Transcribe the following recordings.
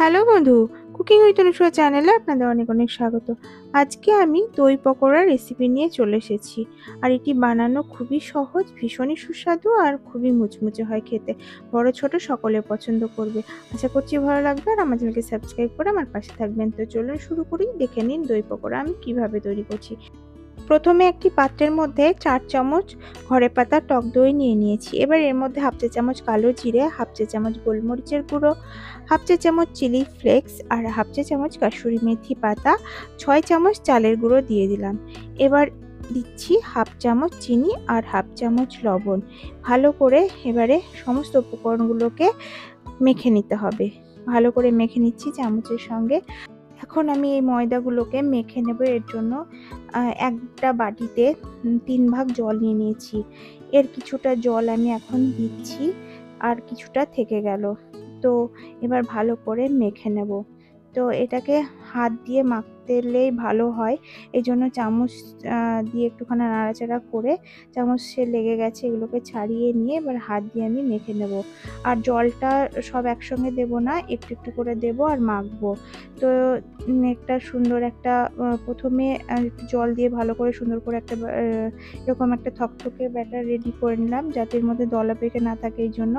Hello বন্ধু, cooking with Anushka চ্যানেলে আপনাদের অনেক অনেক স্বাগত। আজকে আমি দই পকোড়ার রেসিপি নিয়ে চলে এসেছি। আর এটি বানানো খুবই সহজ, ভীষণই সুস্বাদু আর খুবই মুচমুচে হয় খেতে। বড় ছোট সকলে পছন্দ করবে। আশা করছি ভালো লাগবে আর আমার চ্যানেলকে সাবস্ক্রাইব করে আমার পাশে থাকবেন। তো চলুন শুরু করি। দেখে নিন দই পকোড়া আমি কিভাবে তৈরি করছি। প্রথমে একটি পাত্রের মধ্যে 4 চামচ ঘরে পাতা টক দই নিয়ে নিয়েছি। এবার এর মধ্যে হাফ চা চামচ কালো জিরে, হাফ চা চামচ গোলমরিচের গুঁড়ো, হাফ চা চামচ চিলি ফ্লেক্স আর হাফ চা চামচ কাসুরি মেথি পাতা, 6 চামচ চালের গুঁড়ো দিয়ে দিলাম। এবার দিচ্ছি হাফ চামচ চিনি আর হাফ চামচ লবণ। ভালো করে এবারে সমস্ত উপকরণগুলোকে মেখে নিতে হবে। ভালো করে মেখে নিচ্ছি চামচের সঙ্গে। এখন আমি এই ময়দাগুলোকে মেখে নেব। এর জন্য একটা বাটিতে 3 ভাগ জল নিয়ে নিয়েছি। এর কিছুটা জল আমি এখন দিচ্ছি আর কিছুটা থেকে গেল। তো এবার ভালো করে মেখে নেব। তো এটাকে হাত দিয়ে মাখতেলেই ভালো হয়। এজন্য চামচ দিয়ে একটুখানি নাড়াচাড়া করে চামচে লেগে গেছে এগুলোকে ছাড়িয়ে নিয়ে এবার হাত দিয়ে আমি মেখে নেব। আর জলটা সব একসঙ্গে দেব না, একটু একটু করে দেব আর মাখবো। তো একটা সুন্দর একটা প্রথমে একটু জল দিয়ে ভালো করে সুন্দর করে একটা এরকম একটা থকথকে ব্যাটার রেডি করে নিলাম, যাতে এর মধ্যে দলা পেকে না থাকে এই জন্য।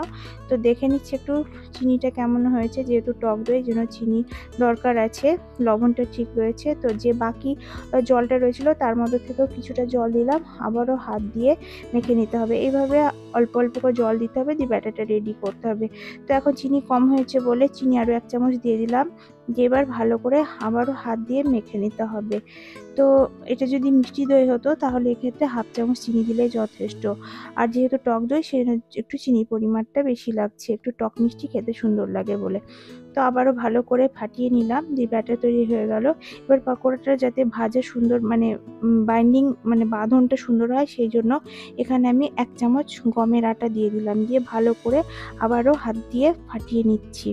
তো দেখে নিচ্ছি একটু চিনিটা কেমন হয়েছে, যেহেতু টক দই জন্য চিনি দরকার আছে, লবণটা ঠিক রয়েছে। তো যে বাকি জলটা রয়েছিল তার মধ্যে থেকেও কিছুটা জল দিলাম, আবারও হাত দিয়ে মেখে নিতে হবে। এইভাবে অল্প অল্প করে জল দিতে হবে, দিয়ে ব্যাটারটা রেডি করতে হবে। তো এখন চিনি কম হয়েছে বলে চিনি আরও 1 চামচ দিয়ে দিলাম, দিয়ে এবার ভালো করে আবারও হাত দিয়ে মেখে নিতে হবে। তো এটা যদি মিষ্টি দই হতো তাহলে এক্ষেত্রে হাফ চামচ চিনি দিলেই যথেষ্ট। আর যেহেতু টক দই সেজন্য একটু চিনির পরিমাণটা বেশি লাগছে, একটু টক মিষ্টি খেতে সুন্দর লাগে বলে। তো আবারও ভালো করে ফাটিয়ে নিলাম, দিয়ে ব্যাটার তৈরি হয়ে গেল। এবার পকোড়াটা যাতে ভাজা সুন্দর মানে বাইন্ডিং মানে বাঁধনটা সুন্দর হয় সেই জন্য এখানে আমি 1 চামচ গমের আটা দিয়ে দিলাম, দিয়ে ভালো করে আবারও হাত দিয়ে ফাটিয়ে নিচ্ছি।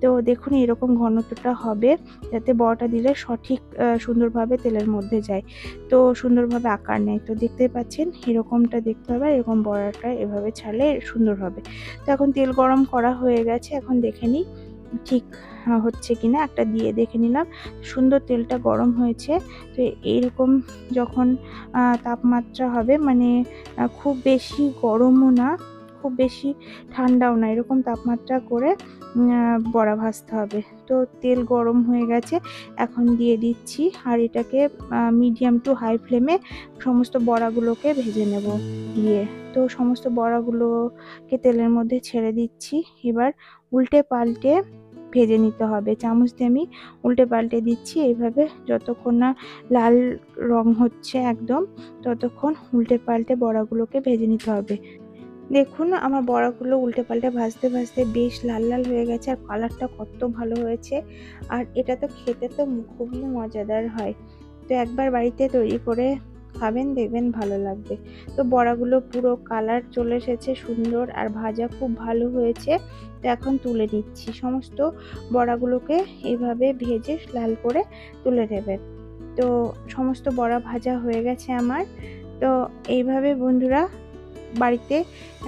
তো দেখুন এরকম ঘনত্বটা হবে, যাতে বড়াটা দিলে সঠিক সুন্দরভাবে তেলের মধ্যে যায়, তো সুন্দরভাবে আকার নেয়। তো দেখতে পাচ্ছেন এরকমটা দেখতে হবে, এরকম বড়াটা এভাবে ছাড়লে সুন্দর হবে। তো এখন তেল গরম করা হয়ে গেছে, এখন দেখে নিই ঠিক হচ্ছে কিনা। একটা দিয়ে দেখে নিলাম, সুন্দর তেলটা গরম হয়েছে। তো এইরকম যখন তাপমাত্রা হবে, মানে খুব বেশি গরমও না, খুব বেশি ঠান্ডাও না, এরকম তাপমাত্রা করে বড়া ভাজতে হবে। তো তেল গরম হয়ে গেছে, এখন দিয়ে দিচ্ছি আর এটাকে মিডিয়াম টু হাই ফ্লেমে সমস্ত বড়াগুলোকে ভেজে নেব দিয়ে। তো সমস্ত বড়াগুলোকে তেলের মধ্যে ছেড়ে দিচ্ছি। এবার উল্টে পাল্টে ভেজে নিতে হবে। চামচ দিয়ে আমি উল্টে পাল্টে দিচ্ছি এইভাবে, যতক্ষণ না লাল রং হচ্ছে একদম ততক্ষণ উল্টে পাল্টে বড়াগুলোকে ভেজে নিতে হবে। দেখুন আমার বড়াগুলো উল্টে পাল্টে ভাজতে ভাজতে বেশ লাল লাল হয়ে গেছে, আর কালারটা কত ভালো হয়েছে। আর এটা তো খেতে তো খুবই মজাদার হয়। তো একবার বাড়িতে তৈরি করে খাবেন, দেখবেন ভালো লাগবে। তো বড়াগুলো পুরো কালার চলে এসেছে সুন্দর, আর ভাজা খুব ভালো হয়েছে। তো এখন তুলে নিচ্ছি, সমস্ত বড়াগুলোকে এইভাবে ভেজে লাল করে তুলে নেবেন। তো সমস্ত বড়া ভাজা হয়ে গেছে আমার। তো এইভাবে বন্ধুরা বাড়িতে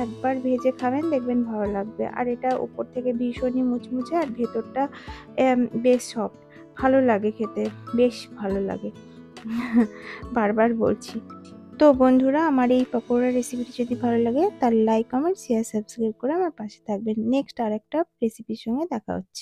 একবার ভেজে খাবেন, দেখবেন ভালো লাগবে। আর এটা উপর থেকে ভীষণই মুচমুচে আর ভেতরটা বেশ সফট, ভালো লাগে খেতে, বেশ ভালো লাগে। বারবার বলছি। তো বন্ধুরা আমার এই পকোড়া রেসিপিটি যদি ভালো লাগে তাহলে লাইক কমেন্ট শেয়ার সাবস্ক্রাইব করে আমার পাশে থাকবেন। নেক্সট আরেকটা রেসিপির সঙ্গে দেখা হচ্ছে।